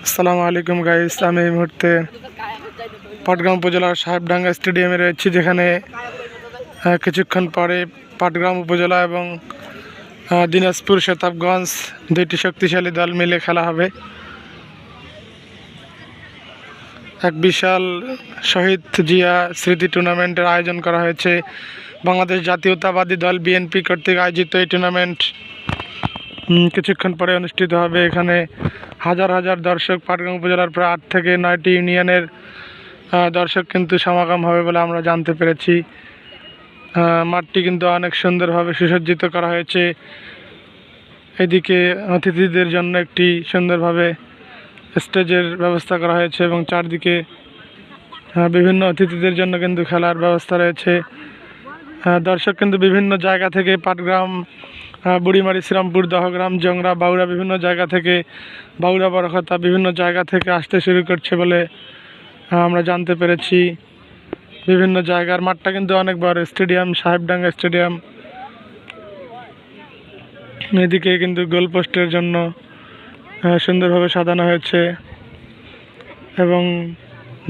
আসসালামু আলাইকুম গাইস, আমি এই মুহূর্তে পাটগ্রাম উপজেলার সাহেবডাঙ্গা স্টেডিয়ামে রয়েছি, যেখানে কিছুক্ষণ পরে পাটগ্রাম উপজেলা এবং দিনাজপুর শতাবগঞ্জ দুইটি শক্তিশালী দল মিলে খেলা হবে। এক বিশাল শহীদ জিয়া স্মৃতি টুর্নামেন্টের আয়োজন করা হয়েছে। বাংলাদেশ জাতীয়তাবাদী দল বিএনপি কর্তৃক আয়োজিত এই টুর্নামেন্ট কিছুক্ষণ পরে অনুষ্ঠিত হবে। এখানে হাজার হাজার দর্শক, পাটগ্রাম উপজেলার প্রায় 8 থেকে 9টি ইউনিয়নের দর্শক কিন্তু সমাগম হবে বলে আমরা জানতে পেরেছি। মাঠটি কিন্তু অনেক সুন্দরভাবে সুসজ্জিত করা হয়েছে। এদিকে অতিথিদের জন্য একটি সুন্দরভাবে স্টেজের ব্যবস্থা করা হয়েছে এবং চারদিকে বিভিন্ন অতিথিদের জন্য কিন্তু খেলার ব্যবস্থা রয়েছে। দর্শক কিন্তু বিভিন্ন জায়গা থেকে, পাটগ্রাম, বুড়িমারি, শ্রীরামপুর, দহগ্রাম, জংরা, বাউড়া, বিভিন্ন জায়গা থেকে, বাউড়া, বরখতা, বিভিন্ন জায়গা থেকে আসতে শুরু করছে বলে আমরা জানতে পেরেছি। বিভিন্ন জায়গার মাঠটা কিন্তু অনেক বড় স্টেডিয়াম, সাহেবডাঙ্গা স্টেডিয়াম। এদিকে কিন্তু গোলপোস্টের জন্য সুন্দরভাবে সাজানো হয়েছে এবং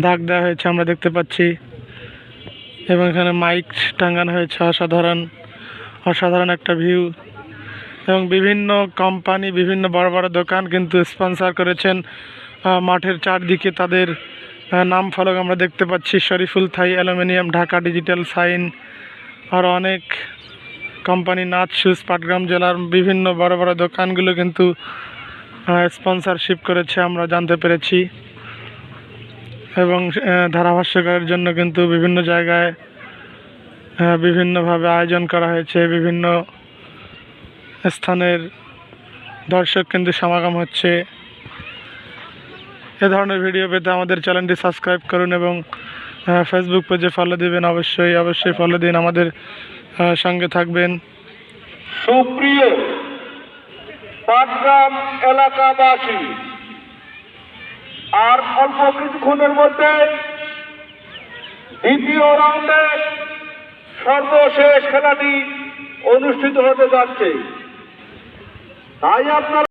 দাগ দেওয়া হয়েছে, আমরা দেখতে পাচ্ছি। এবং এখানে মাইক টাঙানো হয়েছে। অসাধারণ একটা ভিউ। এবং বিভিন্ন কোম্পানি, বিভিন্ন বড় বড় দোকান কিন্তু স্পন্সর করেছেন মাঠের চারদিকে। তাদের নাম ফলক আমরা দেখতে পাচ্ছি: শরীফুল থাই, অ্যালুমিনিয়াম, ঢাকা ডিজিটাল, সাইন, আর অনেক কোম্পানি, নাচ শুজ। পাটগ্রাম জেলার বিভিন্ন বড় বড় দোকানগুলো কিন্তু স্পন্সরশিপ করেছে, আমরা জানতে পেরেছি। এবং ধারাভাষ্যকারের জন্য কিন্তু বিভিন্ন জায়গায় বিভিন্নভাবে আয়োজন করা হয়েছে। বিভিন্ন স্থানের দর্শক কিন্তু সমাগম হচ্ছে। এ ধরনের ভিডিও পেতে আমাদের চ্যানেলটি সাবস্ক্রাইব করুন এবং ফেসবুক পেজে ফলো দিবেন। অবশ্যই ফলো দিন, আমাদের সঙ্গে থাকবেন। সুপ্রিয় পাটগ্রাম এলাকাবাসী, আর অল্প কিছুক্ষণের মধ্যে দ্বিতীয় রাউন্ডের সর্বশেষ খেলাটি অনুষ্ঠিত হতে যাচ্ছে। তাই আপনারা